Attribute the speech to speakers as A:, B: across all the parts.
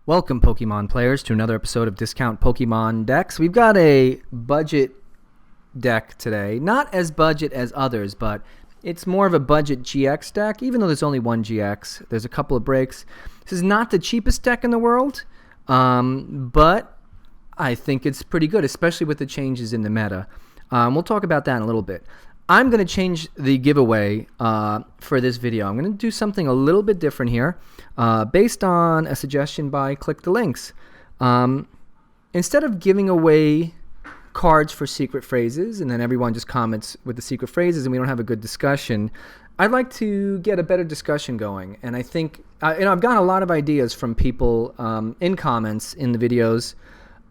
A: Welcome, Pokemon players, to another episode of Discount Pokemon Decks. We've got a budget deck today. Not as budget as others, but it's more of a budget GX deck, even though there's only one GX. There's a couple of breaks. This is not the cheapest deck in the world, but I think it's pretty good, especially with the changes in the meta. We'll talk about that in a little bit. I'm going to change the giveaway for this video. I'm going to do something a little bit different here based on a suggestion by Click the Links. Instead of giving away cards for secret phrases and then everyone just comments with the secret phrases and we don't have a good discussion, I'd like to get a better discussion going. And I think I've gotten a lot of ideas from people in comments in the videos,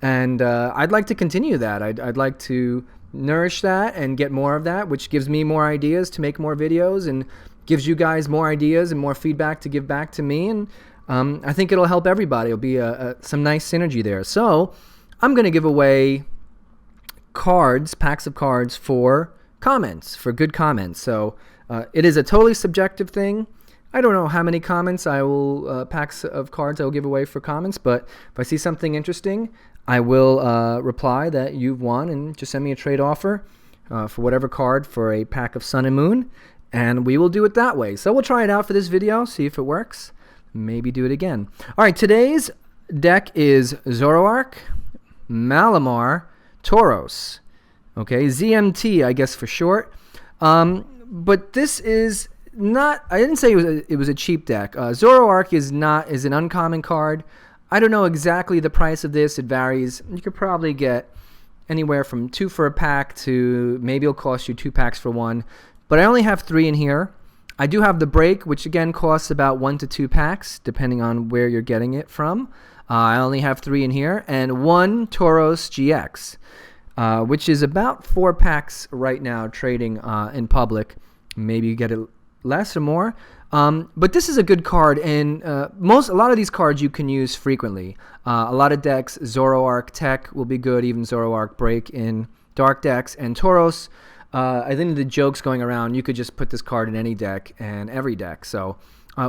A: and I'd like to continue that. I'd like to nourish that and get more of that, which gives me more ideas to make more videos and gives you guys more ideas and more feedback to give back to me. And I think it'll help everybody. It'll be some nice synergy there. So I'm going to give away cards, packs of cards for comments, for good comments. So it is a totally subjective thing. I don't know how many comments packs of cards I will give away for comments, but if I see something interesting, I will reply that you've won and just send me a trade offer for whatever card for a pack of Sun and Moon, and we will do it that way. So we'll try it out for this video, see if it works, maybe do it again. All right, today's deck is Zoroark, Malamar, Tauros, okay, ZMT, I guess for short. But this is not, I didn't say it was a cheap deck. Zoroark is an uncommon card. I don't know exactly the price of this. It varies. You could probably get anywhere from 2 for a pack to maybe it'll cost you 2 packs for 1. But I only have 3 in here. I do have the break, which again costs about 1 to 2 packs, depending on where you're getting it from. I only have 3 in here, and 1 Tauros-GX, which is about 4 packs right now trading in public. Maybe you get it less or more. But this is a good card, and a lot of these cards you can use frequently. A lot of decks, Zoroark Tech will be good, even Zoroark Break in dark decks, and Tauros. I think the joke's going around, you could just put this card in any deck and every deck. So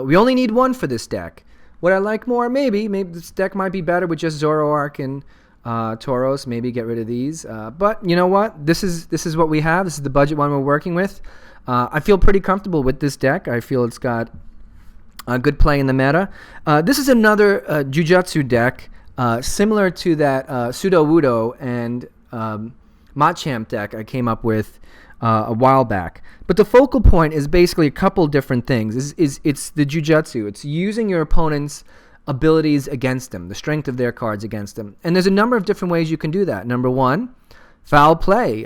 A: we only need 1 for this deck. Would I like more? Maybe this deck might be better with just Zoroark and Tauros. Maybe get rid of these. But you know what? This is what we have. This is the budget one we're working with. I feel pretty comfortable with this deck. I feel it's got a good play in the meta. This is another Jujutsu deck, similar to that Sudowoodo and Machamp deck I came up with a while back. But the focal point is basically a couple different things. It's the Jujutsu. It's using your opponent's abilities against them, the strength of their cards against them. And there's a number of different ways you can do that. Number 1, foul play.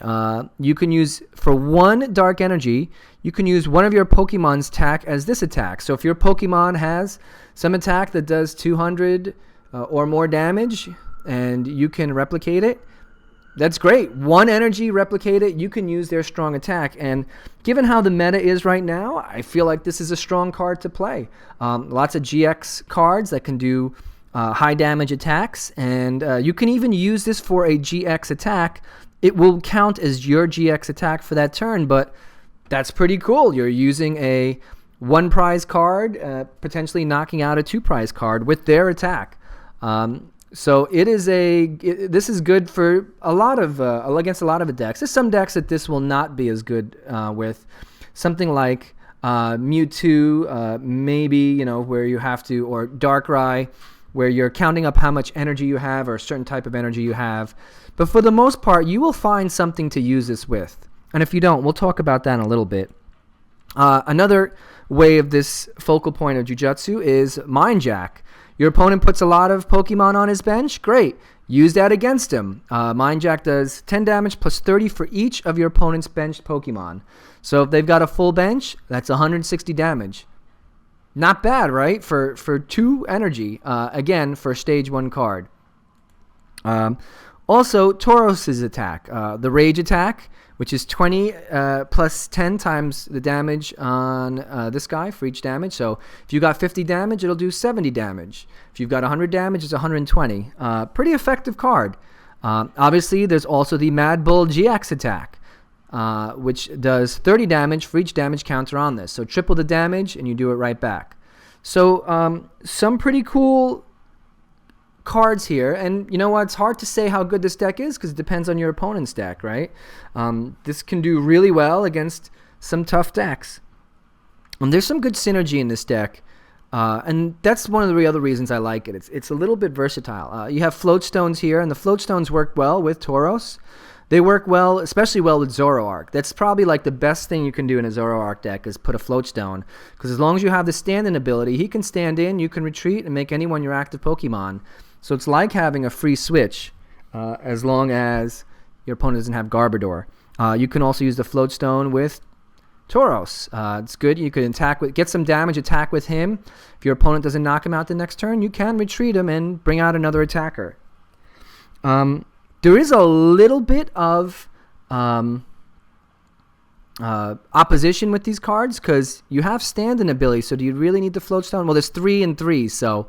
A: You can use, for 1 dark energy, you can use one of your Pokemon's attack as this attack. So if your Pokemon has some attack that does 200 or more damage and you can replicate it, that's great. 1 energy, replicate it, you can use their strong attack. And given how the meta is right now, I feel like this is a strong card to play. Lots of GX cards that can do high damage attacks, and you can even use this for a GX attack. It will count as your GX attack for that turn, but that's pretty cool. You're using a 1 prize card, potentially knocking out a 2 prize card with their attack. So this is good for a lot of against a lot of decks. There's some decks that this will not be as good with. Something like Mewtwo, maybe, where you have to, or Darkrai, where you're counting up how much energy you have or a certain type of energy you have. But for the most part, you will find something to use this with. And if you don't, we'll talk about that in a little bit. Another way of this focal point of Jujutsu is Mind Jack. Your opponent puts a lot of Pokemon on his bench. Great. Use that against him. Mind Jack does 10 damage plus 30 for each of your opponent's benched Pokemon. So if they've got a full bench, that's 160 damage. Not bad, right? For 2 energy, again, for stage 1 card. Also, Tauros' attack, the Rage attack, which is 20 plus 10 times the damage on this guy for each damage. So if you got 50 damage, it'll do 70 damage. If you've got 100 damage, it's 120. Pretty effective card. Obviously, there's also the Mad Bull GX attack, which does 30 damage for each damage counter on this. So triple the damage, and you do it right back. So some pretty cool cards here, and you know what? It's hard to say how good this deck is because it depends on your opponent's deck, right? This can do really well against some tough decks. There's some good synergy in this deck, and that's one of the other reasons I like it. It's a little bit versatile. You have float stones here, and the float stones work well with Tauros. They work well, especially well with Zoroark. That's probably like the best thing you can do in a Zoroark deck is put a float stone. Because as long as you have the stand-in ability, he can stand in, you can retreat, and make anyone your active Pokemon. So it's like having a free switch as long as your opponent doesn't have Garbodor. You can also use the float stone with Tauros. It's good. You can get some damage, attack with him. If your opponent doesn't knock him out the next turn, you can retreat him and bring out another attacker. There is a little bit of opposition with these cards because you have stand-in ability, so do you really need the float stone? Well, there's 3 and 3, so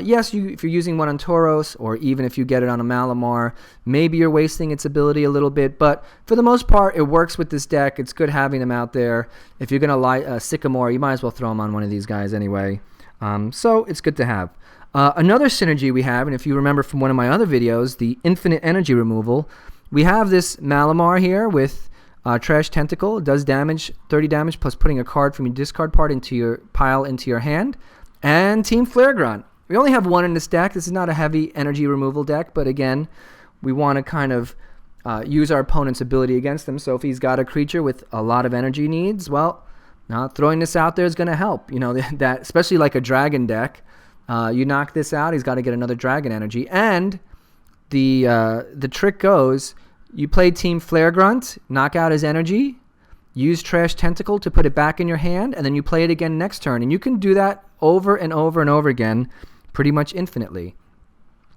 A: yes, if you're using one on Tauros, or even if you get it on a Malamar, maybe you're wasting its ability a little bit, but for the most part, it works with this deck. It's good having them out there. If you're going to Sycamore, you might as well throw them on one of these guys anyway, so it's good to have. Another synergy we have, and if you remember from one of my other videos, the infinite energy removal, we have this Malamar here with Trash Tentacle. It does damage, 30 damage, plus putting a card from your discard part into your pile into your hand. And Team Flare Grunt. We only have one in this deck. This is not a heavy energy removal deck, but again, we want to kind of use our opponent's ability against them. So if he's got a creature with a lot of energy needs, well, throwing this out there is going to help. You know, that especially like a dragon deck. You knock this out, he's got to get another dragon energy. And the trick goes, you play Team Flare Grunt, knock out his energy, use Trash Tentacle to put it back in your hand, and then you play it again next turn. And you can do that over and over and over again, pretty much infinitely.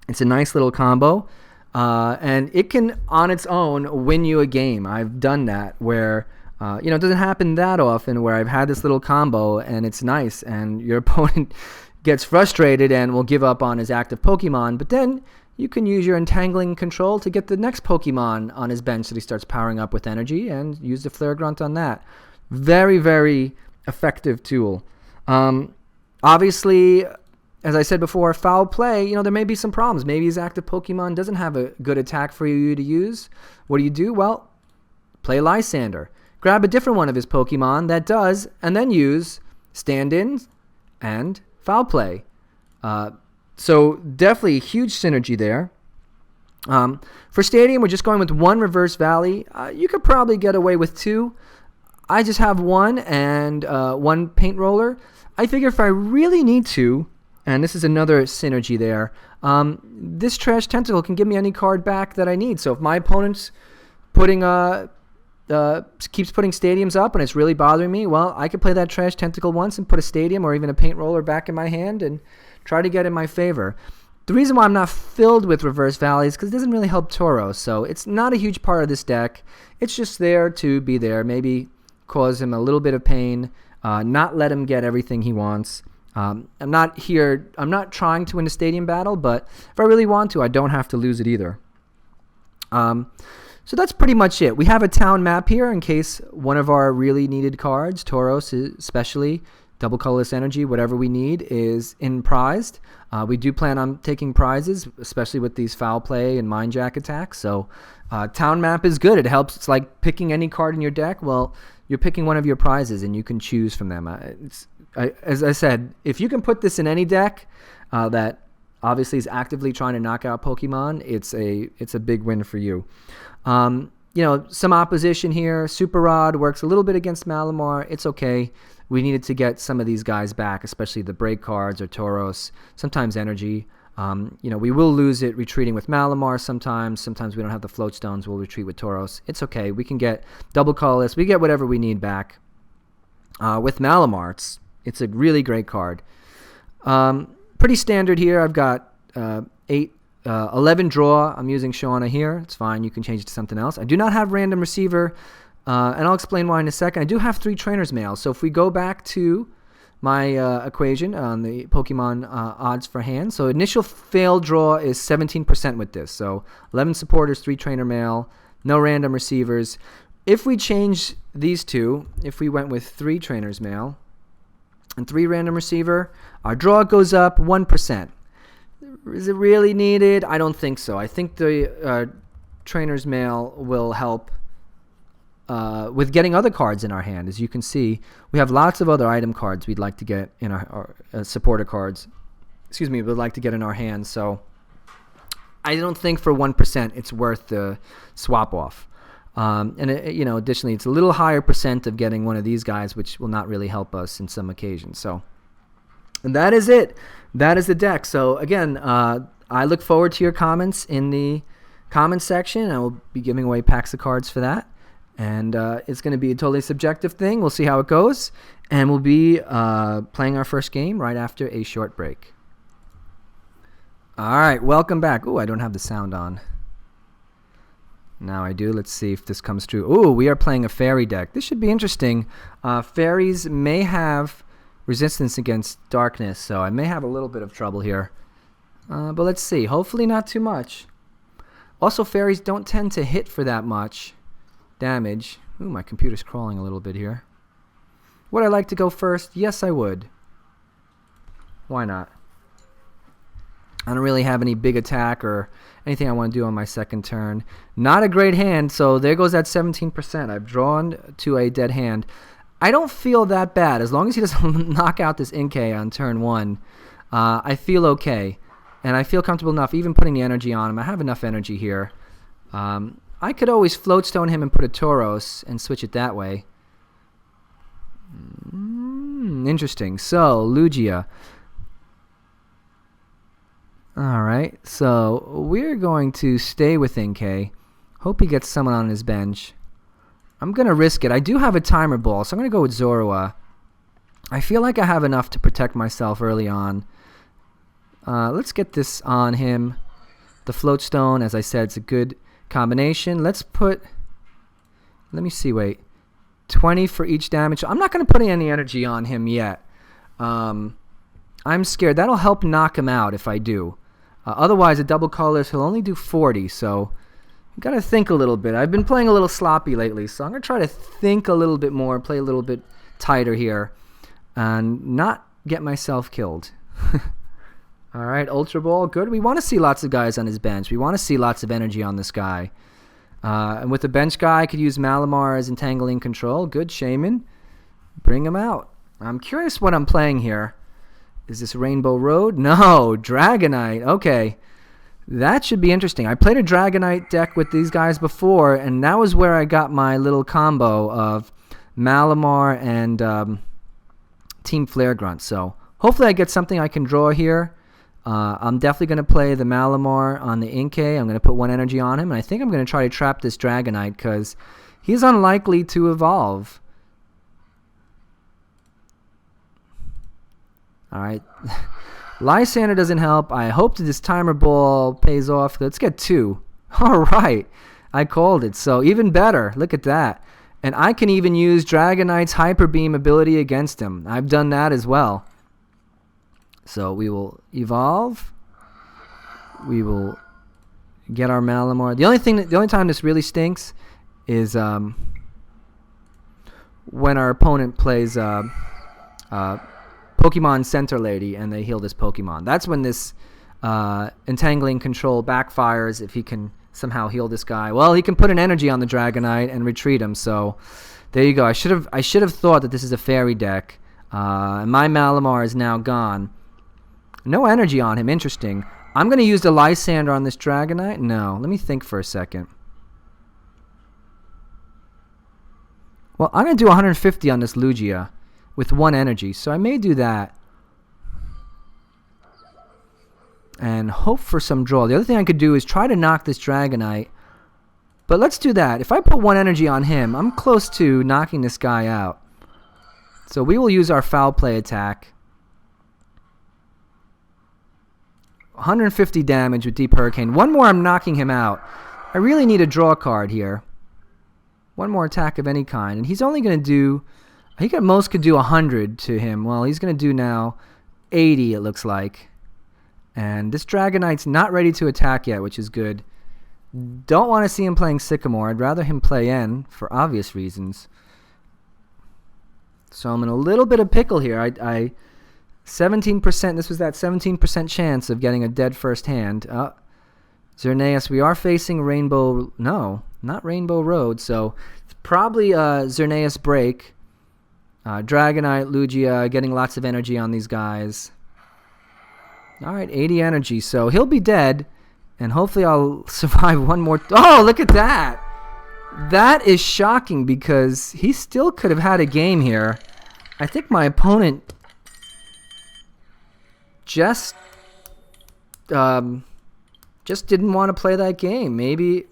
A: It's a nice little combo, and it can, on its own, win you a game. I've done that where, it doesn't happen that often where I've had this little combo, and it's nice, and your opponent gets frustrated and will give up on his active Pokemon, but then you can use your Entangling Control to get the next Pokemon on his bench so he starts powering up with energy and use the Flare Grunt on that. Very, very effective tool. Obviously, as I said before, foul play, there may be some problems. Maybe his active Pokemon doesn't have a good attack for you to use. What do? Well, play Lysander. Grab a different one of his Pokemon that does, and then use stand-in and foul play. So definitely huge synergy there. For Stadium, we're just going with 1 Reverse Valley. You could probably get away with 2. I just have 1 and 1 Paint Roller. I figure if I really need to, and this is another synergy there, this Trash Tentacle can give me any card back that I need. So if my opponent's keeps putting stadiums up and it's really bothering me, well, I could play that Trash Tentacle once and put a stadium or even a Paint Roller back in my hand and try to get in my favor. The reason why I'm not filled with Reverse Valley is because it doesn't really help Tauros, so it's not a huge part of this deck. It's just there to be there, maybe cause him a little bit of pain, not let him get everything he wants. I'm not trying to win a stadium battle, but if I really want to, I don't have to lose it either. So that's pretty much it. We have a town map here in case one of our really needed cards, Tauros especially, double colorless energy, whatever we need, is in prized. We do plan on taking prizes, especially with these foul play and mind jack attacks. So town map is good. It helps. It's like picking any card in your deck. Well, you're picking one of your prizes and you can choose from them. As I said, if you can put this in any deck that obviously is actively trying to knock out Pokemon, it's a big win for you. Some opposition here. Super Rod works a little bit against Malamar. It's okay. We needed to get some of these guys back, especially the break cards or Tauros, sometimes energy. We will lose it retreating with Malamar sometimes. Sometimes we don't have the float stones. We'll retreat with Tauros. It's okay. We can get double colorless. We get whatever we need back. With Malamar, it's a really great card. Pretty standard here. I've got 11 draw. I'm using Shauna here. It's fine. You can change it to something else. I do not have random receiver, and I'll explain why in a second. I do have 3 Trainers Mail. So if we go back to my equation on the Pokemon odds for hand, so initial fail draw is 17% with this. So 11 supporters, 3 Trainer Mail, no random receivers. If we change these two, if we went with 3 Trainers Mail and 3 random receiver, our draw goes up 1%. Is it really needed? I don't think so. I think the Trainers Mail will help with getting other cards in our hand. As you can see, we have lots of other item cards we'd like to get in our supporter cards. Excuse me, we'd like to get in our hands. So I don't think for 1% it's worth the swap off. Additionally, it's a little higher percent of getting one of these guys, which will not really help us in some occasions. So, and that is it. That is the deck. So again, I look forward to your comments in the comments section. I will be giving away packs of cards for that. And it's going to be a totally subjective thing. We'll see how it goes. And we'll be playing our first game right after a short break. All right, welcome back. Ooh, I don't have the sound on. Now I do. Let's see if this comes true. Ooh, we are playing a fairy deck. This should be interesting. Fairies may have resistance against darkness, so I may have a little bit of trouble here. But let's see. Hopefully not too much. Also, fairies don't tend to hit for that much damage. Ooh, my computer's crawling a little bit here. Would I like to go first? Yes, I would. Why not? I don't really have any big attack or anything I want to do on my second turn. Not a great hand, so there goes that 17%. I've drawn to a dead hand. I don't feel that bad. As long as he doesn't knock out this Inkay on turn 1, I feel okay. And I feel comfortable enough even putting the energy on him. I have enough energy here. I could always floatstone him and put a Tauros and switch it that way. Interesting. So, Lugia. Alright, so we're going to stay with Inkay. Hope he gets someone on his bench. I'm going to risk it. I do have a timer ball, so I'm going to go with Zorua. I feel like I have enough to protect myself early on. Let's get this on him. The floatstone, as I said, it's a good combination. Let's put, let me see, wait, 20 for each damage. I'm not going to put any energy on him yet. I'm scared. That'll help knock him out if I do. Otherwise, a double colors, he'll only do 40, so you got to think a little bit. I've been playing a little sloppy lately, so I'm going to try to think a little bit more, play a little bit tighter here, and not get myself killed. All right, Ultra Ball, good. We want to see lots of guys on his bench. We want to see lots of energy on this guy. And with the bench guy, I could use Malamar as Entangling Control. Good, Shaman. Bring him out. I'm curious what I'm playing here. Is this Rainbow Road? No, Dragonite. Okay, that should be interesting. I played a Dragonite deck with these guys before, and that was where I got my little combo of Malamar and Team Flare Grunt. So hopefully I get something I can draw here. I'm definitely going to play the Malamar on the Inkay. I'm going to put 1 energy on him, and I think I'm going to try to trap this Dragonite because he's unlikely to evolve. Alright, Lysander doesn't help. I hope that this timer ball pays off. Let's get 2. Alright, I called it. So even better. Look at that. And I can even use Dragonite's Hyper Beam ability against him. I've done that as well. So we will evolve. We will get our Malamar. The only time this really stinks is when our opponent plays Pokemon Center Lady and they heal this Pokemon. That's when this Entangling Control backfires if he can somehow heal this guy. Well, he can put an energy on the Dragonite and retreat him. So there you go. I should have thought that this is a fairy deck. And my Malamar is now gone. No energy on him. Interesting. I'm going to use the Lysander on this Dragonite. No, let me think for a second. Well, I'm going to do 150 on this Lugia with 1 energy, so I may do that and hope for some draw. The other thing I could do is try to knock this Dragonite, but let's do that. If I put 1 energy on him, I'm close to knocking this guy out. So we will use our foul play attack. 150 damage with Deep Hurricane. 1 more, I'm knocking him out. I really need a draw card here. 1 more attack of any kind, and he's only going to do, I think at most could do 100 to him. Well, he's going to do now 80, it looks like. And this Dragonite's not ready to attack yet, which is good. Don't want to see him playing Sycamore. I'd rather him play N for obvious reasons. So I'm in a little bit of pickle here. 17%. This was that 17% chance of getting a dead first hand. Xerneas, we are facing Rainbow... No, not Rainbow Road. So it's probably Xerneas Break. Dragonite, Lugia, getting lots of energy on these guys. All right, 80 energy. So he'll be dead. And hopefully I'll survive one more... Oh, look at that. That is shocking because he still could have had a game here. I think my opponent just didn't want to play that game. Maybe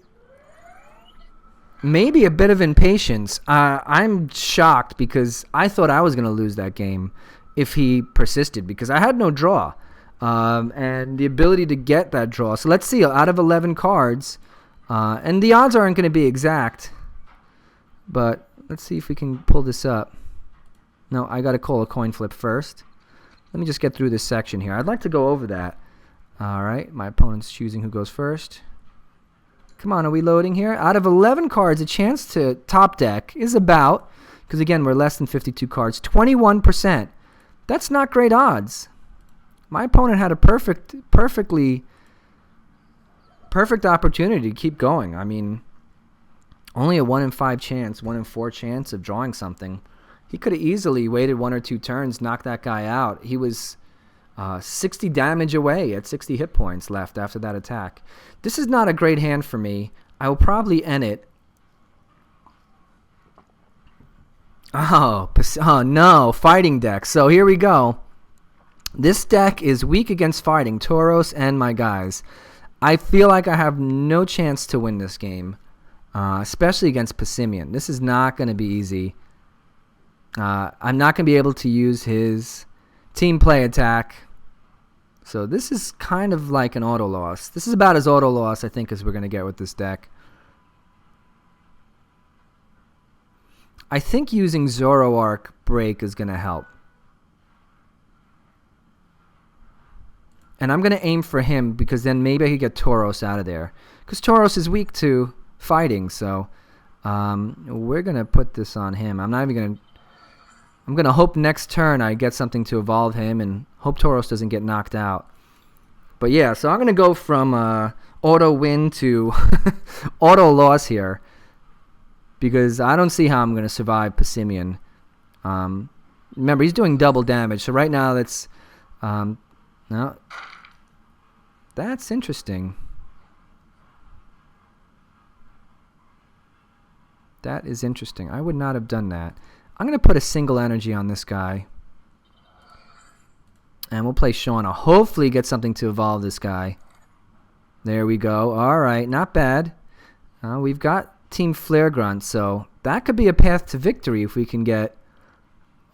A: a bit of impatience. I'm shocked because I thought I was going to lose that game if he persisted because I had no draw and the ability to get that draw. So let's see, out of 11 cards, and the odds aren't going to be exact, but let's see if we can pull this up. No, I got to call a coin flip first. Let me just get through this section here. I'd like to go over that. All right, my opponent's choosing who goes first. Come on, are we loading here? Out of 11 cards, a chance to top deck is about, because again, we're less than 52 cards, 21%. That's not great odds. My opponent had a perfect opportunity to keep going. I mean, only a 1 in 5 chance, 1 in 4 chance of drawing something. He could have easily waited 1 or 2 turns, knocked that guy out. He was 60 damage away at 60 hit points left after that attack. This is not a great hand for me. I will probably end it. Oh no, fighting deck. So here we go. This deck is weak against fighting, Tauros and my guys. I feel like I have no chance to win this game, especially against Passimian. This is not going to be easy. I'm not going to be able to use his team play attack. So this is kind of like an auto loss. This is about as auto loss, I think, as we're going to get with this deck. I think using Zoroark Break is going to help. And I'm going to aim for him because then maybe I could get Tauros out of there. Because Tauros is weak to fighting, so we're going to put this on him. I'm not even going to... I'm going to hope next turn I get something to evolve him and hope Tauros doesn't get knocked out. But yeah, so I'm going to go from auto win to auto loss here because I don't see how I'm going to survive Passimian. Remember, he's doing double damage, so right now that's... no, that's interesting. That is interesting. I would not have done that. I'm going to put a single energy on this guy. And we'll play Shauna. Hopefully get something to evolve this guy. There we go. All right, not bad. We've got Team Flare Grunt, so that could be a path to victory if we can get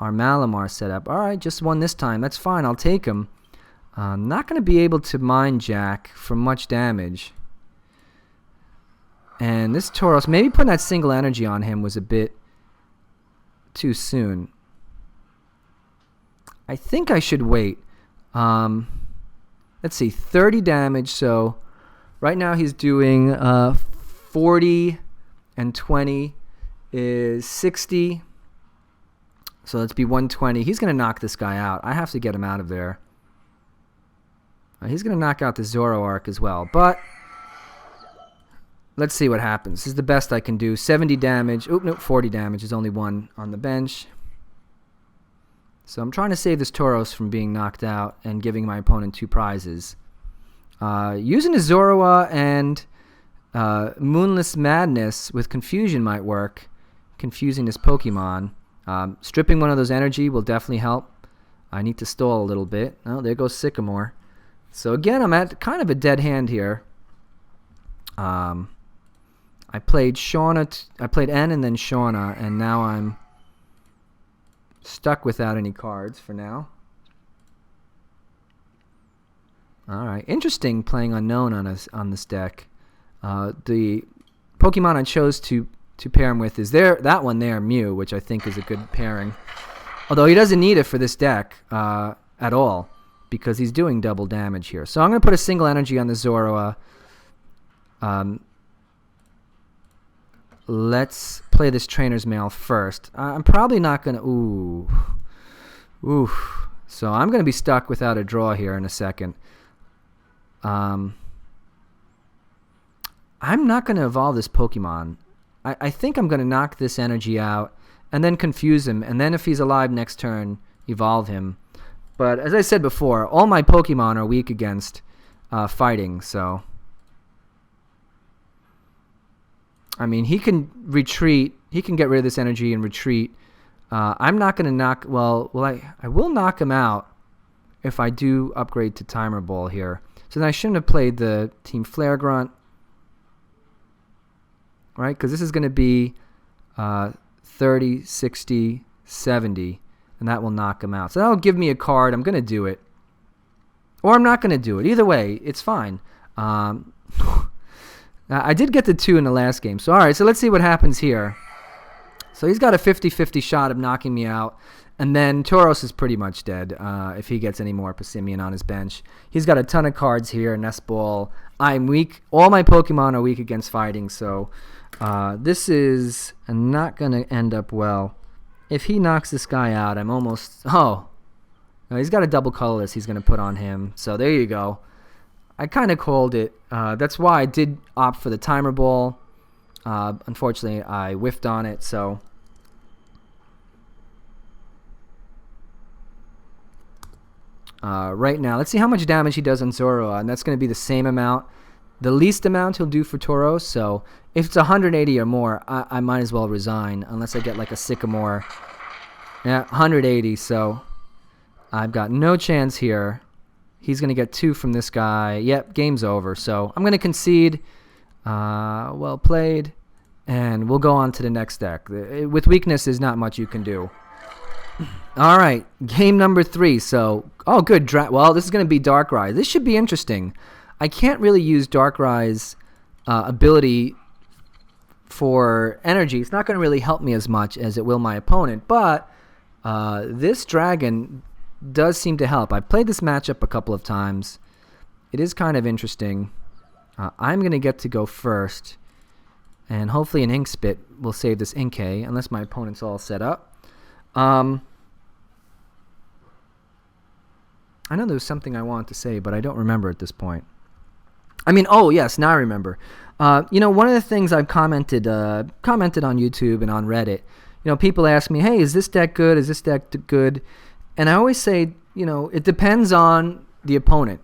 A: our Malamar set up. All right, just won this time. That's fine. I'll take him. I'm not going to be able to Mind Jack for much damage. And this Tauros, maybe putting that single energy on him was a bit too soon. I think I should wait. Let's see, 30 damage. So right now he's doing 40 and 20 is 60. So let's be 120. He's going to knock this guy out. I have to get him out of there. He's going to knock out the Zoroark as well. But let's see what happens. This is the best I can do. 70 damage. Oop, nope, 40 damage. There's only one on the bench. So I'm trying to save this Tauros from being knocked out and giving my opponent 2 prizes. Using a Zorua and Moonless Madness with Confusion might work. Confusing this Pokemon. Stripping one of those energy will definitely help. I need to stall a little bit. Oh, there goes Sycamore. So again, I'm at kind of a dead hand here. I played Shauna. I played N and then Shauna, and now I'm stuck without any cards for now. All right, interesting playing Unknown on this deck. The Pokemon I chose to pair him with is that one there, Mew, which I think is a good pairing. Although he doesn't need it for this deck at all because he's doing double damage here. So I'm going to put a single energy on the Zorua. Let's play this Trainer's Mail first. I'm probably not going to... Ooh. So I'm going to be stuck without a draw here in a second. I'm not going to evolve this Pokemon. I think I'm going to knock this energy out and then confuse him. And then if he's alive next turn, evolve him. But as I said before, all my Pokemon are weak against fighting. So, I mean, he can retreat. He can get rid of this energy and retreat. I'm not going to knock... Well, I will knock him out if I do upgrade to Timer Ball here. So then I shouldn't have played the Team Flare Grunt. Right? Because this is going to be 30, 60, 70. And that will knock him out. So that'll give me a card. I'm going to do it. Or I'm not going to do it. Either way, it's fine. I did get the 2 in the last game. So, all right. So let's see what happens here. So he's got a 50-50 shot of knocking me out. And then Tauros is pretty much dead if he gets any more Passimian on his bench. He's got a ton of cards here. Nest Ball. I'm weak. All my Pokemon are weak against fighting. So this is not going to end up well. If he knocks this guy out, I'm almost... Oh. No, he's got a double colorless he's going to put on him. So there you go. I kind of called it. That's why I did opt for the Timer Ball. Unfortunately, I whiffed on it. So... right now, let's see how much damage he does on Zorua. And that's going to be the same amount. The least amount he'll do for Tauros. So if it's 180 or more, I might as well resign. Unless I get like a Sycamore. Yeah, 180. So I've got no chance here. He's going to get 2 from this guy. Yep, game's over. So I'm going to concede. Well played. And we'll go on to the next deck. With weakness, there's not much you can do. All right, game number 3. So, oh, good. Well, this is going to be Darkrai. This should be interesting. I can't really use Darkrai's ability for energy. It's not going to really help me as much as it will my opponent. But this dragon does seem to help. I've played this matchup a couple of times. It is kind of interesting. I'm going to get to go first. And hopefully an Ink Spit will save this Inkay, unless my opponent's all set up. I know there was something I wanted to say, but I don't remember at this point. I mean, oh, yes, now I remember. You know, one of the things I've commented on YouTube and on Reddit, you know, people ask me, hey, is this deck good? Is this deck good? And I always say, you know, it depends on the opponent.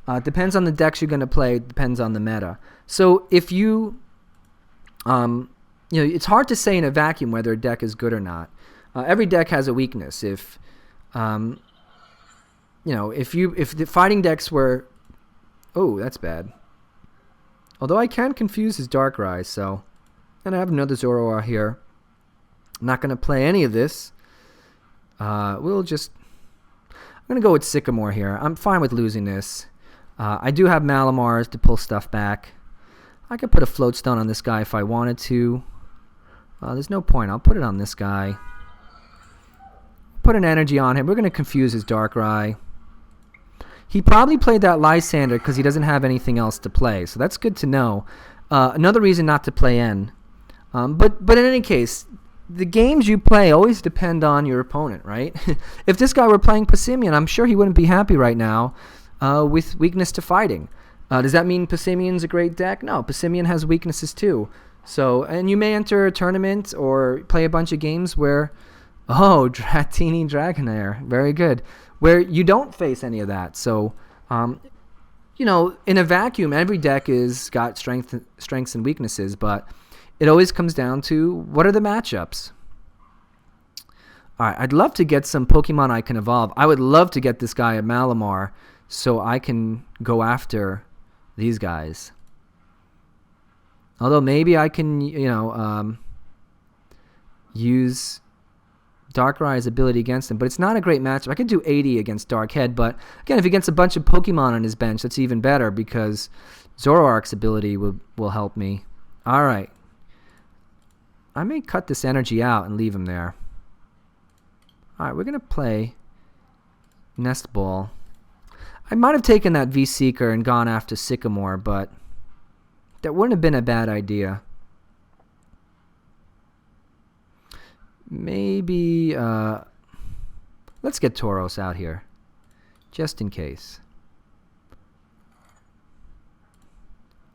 A: It depends on the decks you're going to play. It depends on the meta. So if you, you know, it's hard to say in a vacuum whether a deck is good or not. Every deck has a weakness. If, you know, if the fighting decks were, oh, that's bad. Although I can confuse his Darkrai, so, and I have another Zoroark here. I'm not going to play any of this. I'm going to go with Sycamore here. I'm fine with losing this. I do have Malamars to pull stuff back. I could put a Float Stone on this guy if I wanted to. There's no point. I'll put it on this guy. Put an energy on him. We're going to confuse his Darkrai. He probably played that Lysander because he doesn't have anything else to play. So that's good to know. Another reason not to play N. But in any case, the games you play always depend on your opponent, right? If this guy were playing Passimian, I'm sure he wouldn't be happy right now with weakness to fighting. Does that mean Passimian's a great deck? No, Passimian has weaknesses too. So, and you may enter a tournament or play a bunch of games where, oh, Dratini Dragonair, very good, where you don't face any of that. So, you know, in a vacuum, every deck is got strengths and weaknesses, but it always comes down to what are the matchups. All right, I'd love to get some Pokemon I can evolve. I would love to get this guy a Malamar so I can go after these guys. Although maybe I can, you know, use Darkrai's ability against him. But it's not a great matchup. I could do 80 against Darkhead. But, again, if he gets a bunch of Pokemon on his bench, that's even better because Zoroark's ability will help me. All right. I may cut this energy out and leave him there. All right, we're going to play Nest Ball. I might have taken that V-Seeker and gone after Sycamore, but that wouldn't have been a bad idea. Maybe, let's get Tauros out here. just in case.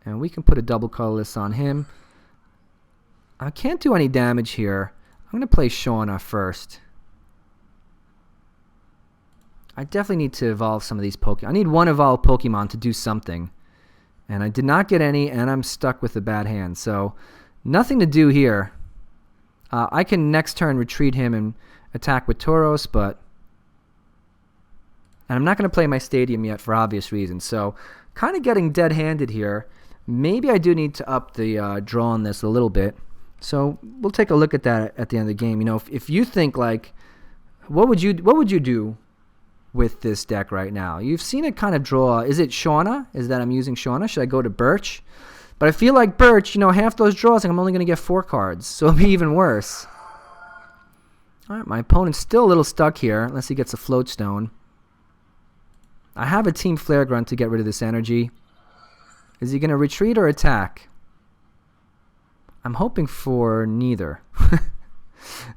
A: And we can put a double colorless on him. I can't do any damage here. I'm going to play Shauna first. I definitely need to evolve some of these Pokemon. I need one evolved Pokemon to do something. And I did not get any, and I'm stuck with a bad hand. So, nothing to do here. I can next turn retreat him and attack with Tauros, but... And I'm not going to play my Stadium yet for obvious reasons. So, kind of getting dead-handed here. Maybe I do need to up the draw on this a little bit. So, we'll take a look at that at the end of the game. You know, if you think, like, what would you do with this deck right now? You've seen it kind of draw. Is it Shauna? Is that I'm using Shauna? Should I go to Birch? But I feel like Birch, you know, half those draws, and I'm only going to get 4 cards. So it'll be even worse. Alright, my opponent's still a little stuck here, unless he gets a Float Stone. I have a Team Flare Grunt to get rid of this energy. Is he going to retreat or attack? I'm hoping for neither.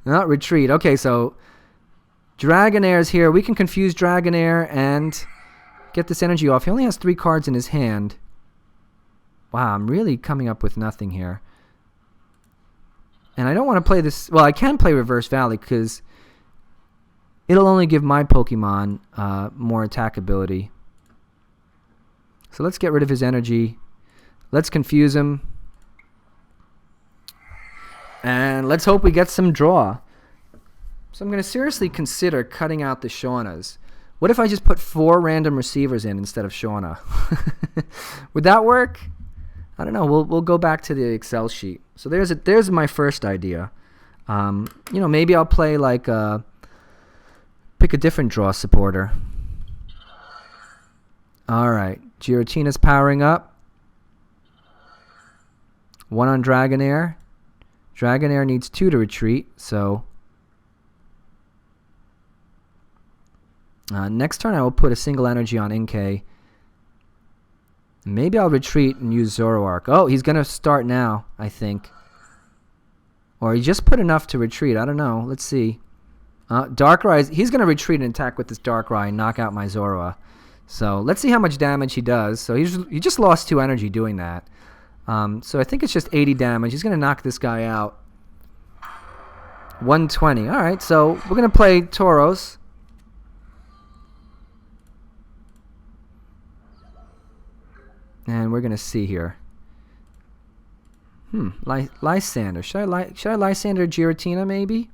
A: Not retreat. Okay, so Dragonair's here. We can confuse Dragonair and get this energy off. He only has 3 cards in his hand. Wow, I'm really coming up with nothing here. And I don't want to play this... Well, I can play Reverse Valley because it'll only give my Pokemon more attack ability. So let's get rid of his energy. Let's confuse him. And let's hope we get some draw. So I'm going to seriously consider cutting out the Shaunas. What if I just put 4 random receivers in instead of Shauna? Would that work? I don't know. We'll go back to the Excel sheet. So there's my first idea. You know, maybe I'll play like pick a different draw supporter. All right, Giratina's powering up. 1 on Dragonair. Dragonair needs 2 to retreat, so next turn I will put a single energy on Inkay. Maybe I'll retreat and use Zoroark. Oh, he's going to start now, I think. Or he just put enough to retreat. I don't know. Let's see. Darkrai, he's going to retreat and attack with this Darkrai and knock out my Zorua. So let's see how much damage he does. So he just lost 2 energy doing that. So I think it's just 80 damage. He's going to knock this guy out. 120. All right, so we're going to play Tauros. And we're going to see here. Lysander. Should I Lysander Giratina maybe?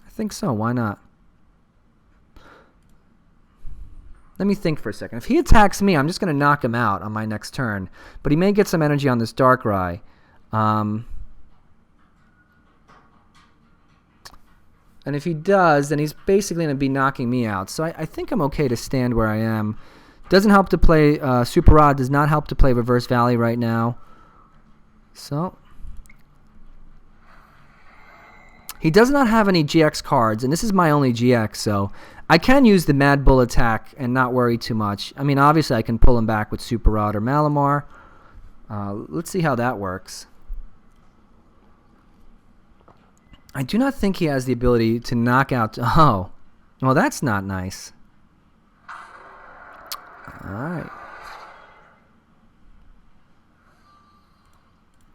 A: I think so. Why not? Let me think for a second. If he attacks me, I'm just going to knock him out on my next turn. But he may get some energy on this Darkrai. And if he does, then he's basically going to be knocking me out. So I think I'm okay to stand where I am. Doesn't help to play Super Rod. Does not help to play Reverse Valley right now. So he does not have any GX cards, and this is my only GX, so I can use the Mad Bull attack and not worry too much. I mean, obviously I can pull him back with Super Rod or Malamar. Let's see how that works. I do not think he has the ability to knock out... Oh, well, that's not nice. Alright.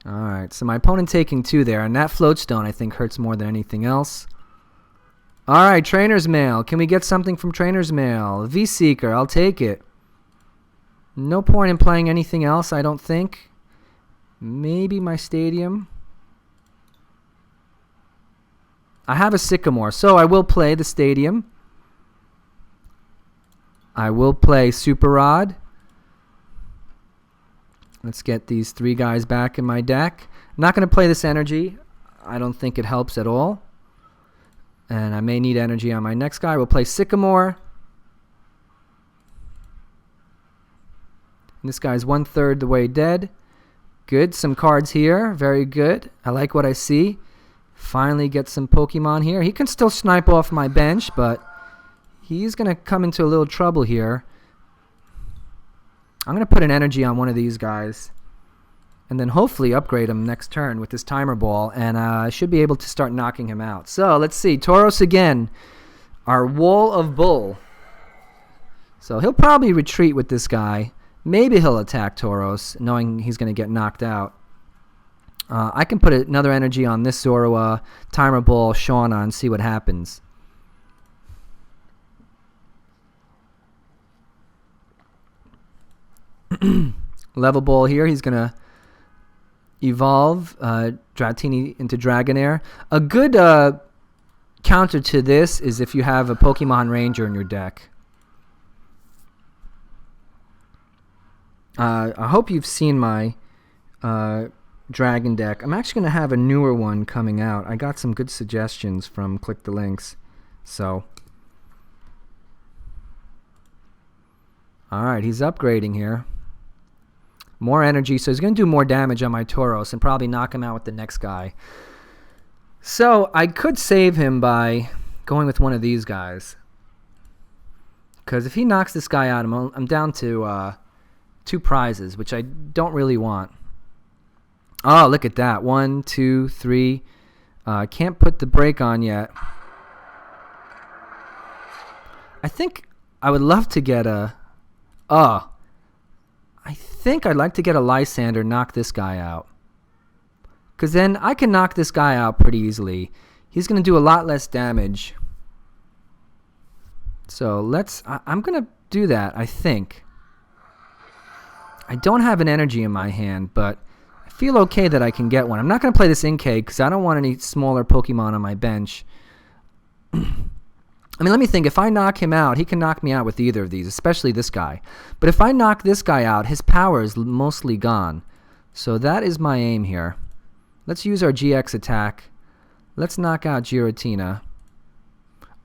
A: Alright, so my opponent taking 2 there, and that Float Stone I think hurts more than anything else. Alright, Trainers Mail. Can we get something from Trainers Mail? V-Seeker, I'll take it. No point in playing anything else, I don't think. Maybe my Stadium. I have a Sycamore, so I will play the Stadium. I will play Super Rod. Let's get these 3 guys back in my deck. I'm not going to play this energy. I don't think it helps at all. And I may need energy on my next guy. We'll play Sycamore. And this guy's 1/3 the way dead. Good. Some cards here. Very good. I like what I see. Finally get some Pokemon here. He can still snipe off my bench, but he's going to come into a little trouble here. I'm going to put an energy on one of these guys and then hopefully upgrade him next turn with this Timer Ball, and I should be able to start knocking him out. So let's see. Tauros again. our Wall of Bull. So he'll probably retreat with this guy. Maybe he'll attack Tauros, knowing he's going to get knocked out. I can put another energy on this Zorua, Timer Ball, Shauna, and see what happens. Level Ball here. He's going to evolve Dratini into Dragonair. A good counter to this is if you have a Pokemon Ranger in your deck. I hope you've seen my Dragon deck. I'm actually going to have a newer one coming out. I got some good suggestions from Click the Links. So, alright, he's upgrading here. More energy, so he's going to do more damage on my Tauros and probably knock him out with the next guy. So, I could save him by going with one of these guys. Because if he knocks this guy out, I'm down to 2 prizes, which I don't really want. Oh, look at that. 1, 2, 3. Can't put the brake on yet. I think I would love to get a... I think I'd like to get a Lysander, knock this guy out. Because then I can knock this guy out pretty easily. He's going to do a lot less damage. So I'm going to do that, I think. I don't have an energy in my hand, but I feel okay that I can get one. I'm not going to play this Inkay because I don't want any smaller Pokemon on my bench. I mean, let me think. If I knock him out, he can knock me out with either of these, especially this guy. But if I knock this guy out, his power is mostly gone. So that is my aim here. Let's use our GX attack. Let's knock out Giratina.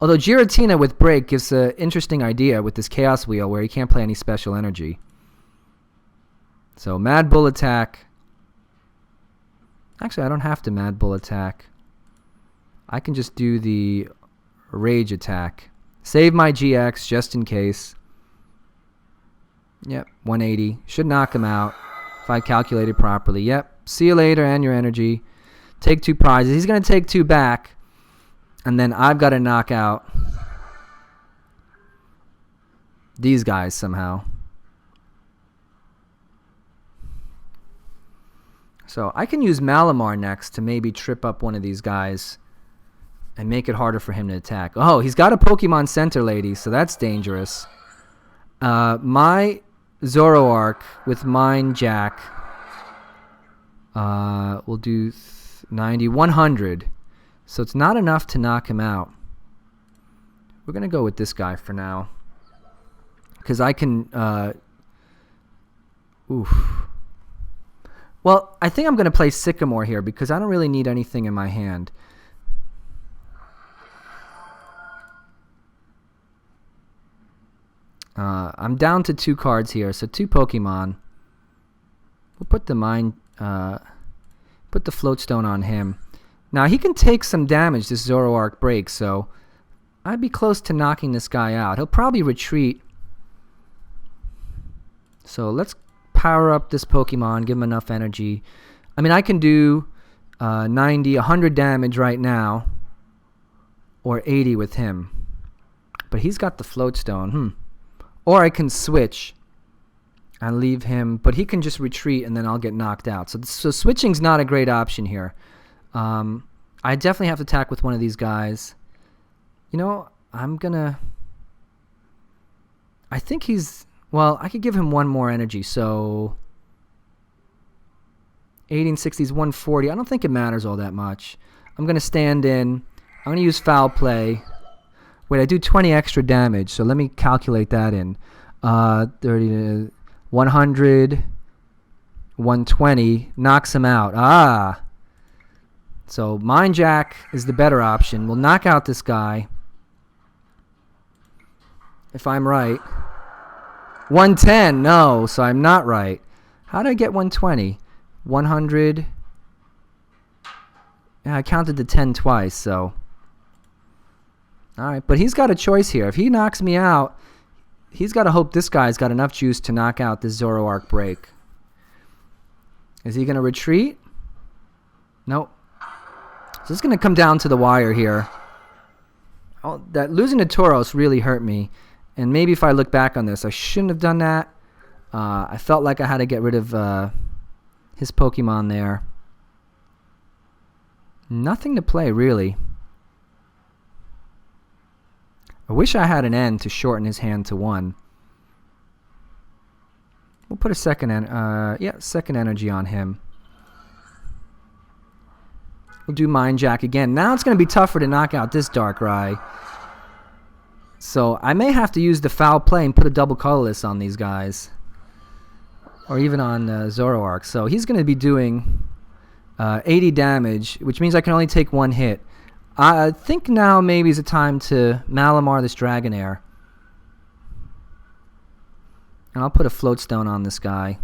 A: Although Giratina with Break gives an interesting idea with this Chaos Wheel where he can't play any special energy. So Mad Bull attack. Actually, I don't have to Mad Bull attack. I can just do the Rage attack. Save my GX just in case. Yep, 180. Should knock him out if I calculated properly. Yep, see you later and your energy. Take 2 prizes. He's going to take 2 back. And then I've got to knock out these guys somehow. So I can use Malamar next to maybe trip up one of these guys and make it harder for him to attack. Oh, he's got a Pokemon Center, ladies, so that's dangerous. My Zoroark with Mine Jack will do 90, 100. So it's not enough to knock him out. We're going to go with this guy for now. Because I can... Well, I think I'm going to play Sycamore here because I don't really need anything in my hand. I'm down to 2 cards here, so 2 Pokemon. We'll put the put the Floatstone on him. Now he can take some damage, this Zoroark break, so I'd be close to knocking this guy out. He'll probably retreat. So let's power up this Pokemon, give him enough energy. I mean, I can do 90, 100 damage right now, or 80 with him. But he's got the Floatstone. Or I can switch and leave him, but he can just retreat and then I'll get knocked out. So switching's not a great option here. I definitely have to attack with one of these guys. You know, I think he's... Well, I could give him 1 more energy, so... 1860s, 140. I don't think it matters all that much. I'm going to stand in. I'm going to use Foul Play. Wait, I do 20 extra damage, so let me calculate that in. 30, 100, 120. Knocks him out. So Mind Jack is the better option. We'll knock out this guy. If I'm right. 110. No, so I'm not right. How did I get 120? 100. Yeah, I counted the 10 twice, so... Alright, but he's got a choice here. If he knocks me out, he's got to hope this guy's got enough juice to knock out this Zoroark break. Is he going to retreat? Nope. So it's going to come down to the wire here. that losing to Tauros really hurt me. And maybe if I look back on this, I shouldn't have done that. I felt like I had to get rid of his Pokemon there. Nothing to play, really. I wish I had an N to shorten his hand to 1. We'll put a second energy on him. We'll do Mind Jack again. Now it's going to be tougher to knock out this Darkrai. So I may have to use the foul play and put a double colorless on these guys. Or even on Zoroark. So he's going to be doing 80 damage, which means I can only take 1 hit. I think now maybe is the time to Malamar this Dragonair. And I'll put a Float Stone on this guy.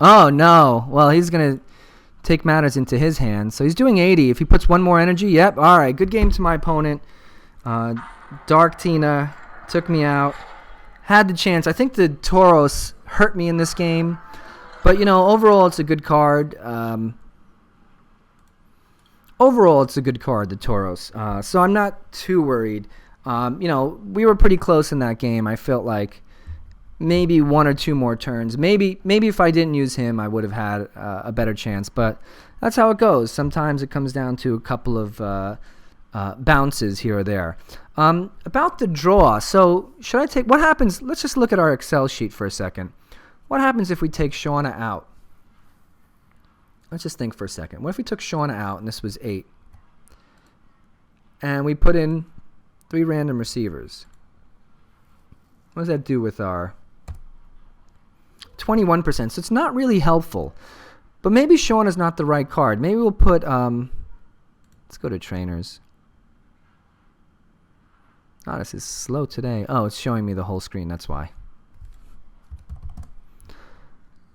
A: Oh, no. Well, he's going to take matters into his hands. So he's doing 80. If he puts 1 more energy, yep. All right, good game to my opponent. Dark Tina took me out. Had the chance. I think the Tauros hurt me in this game. But, you know, overall it's a good card. Overall it's a good card, the Tauros. So I'm not too worried. You know, we were pretty close in that game. I felt like maybe 1 or 2 more turns. Maybe if I didn't use him, I would have had a better chance. But that's how it goes. Sometimes it comes down to a couple of bounces here or there. About the draw. So should I take... What happens... Let's just look at our Excel sheet for a second. What happens if we take Shauna out? Let's just think for a second. What if we took Shauna out and this was 8? And we put in 3 random receivers. What does that do with our 21%? So it's not really helpful. But maybe Shauna's not the right card. Maybe we'll put... let's go to Trainers. Oh, this is slow today. Oh, it's showing me the whole screen. That's why.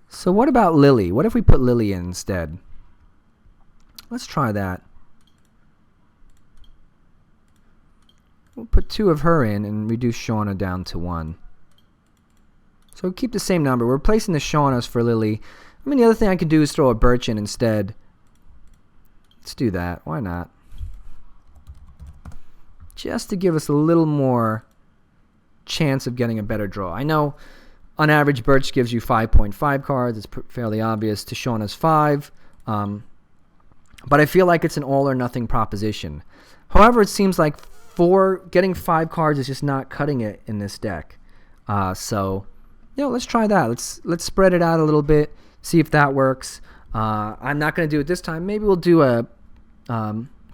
A: So what about Lillie? What if we put Lillie in instead? Let's try that. We'll put 2 of her in and reduce Shauna down to 1. So keep the same number. We're replacing the Shaunas for Lillie. I mean, the other thing I could do is throw a Birch in instead. Let's do that. Why not? Just to give us a little more chance of getting a better draw. I know on average Birch gives you 5.5 cards. It's fairly obvious. To Shauna's 5. But I feel like it's an all or nothing proposition. However, it seems like getting 5 cards is just not cutting it in this deck. So, you know, let's try that. Let's spread it out a little bit, see if that works. I'm not going to do it this time. Maybe we'll do a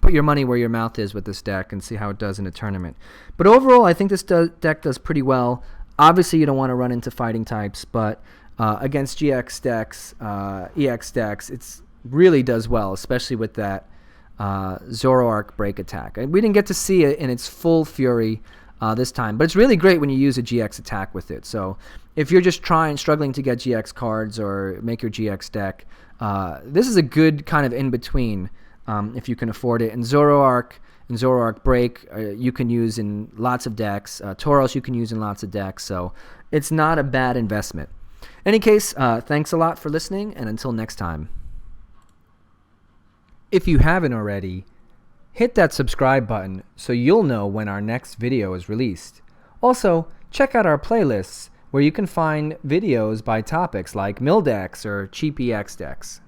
A: put your money where your mouth is with this deck and see how it does in a tournament. But overall, I think this deck does pretty well. Obviously, you don't want to run into fighting types, but against GX decks, EX decks, it really does well, especially with that Zoroark break attack. We didn't get to see it in its full fury this time, but it's really great when you use a GX attack with it. So if you're just struggling to get GX cards or make your GX deck, this is a good kind of in-between if you can afford it. And Zoroark and Zoroark Break you can use in lots of decks. Tauros you can use in lots of decks, so it's not a bad investment. In any case, thanks a lot for listening, and until next time. If you haven't already, hit that subscribe button so you'll know when our next video is released. Also, check out our playlists where you can find videos by topics like mill decks or cheap EX decks.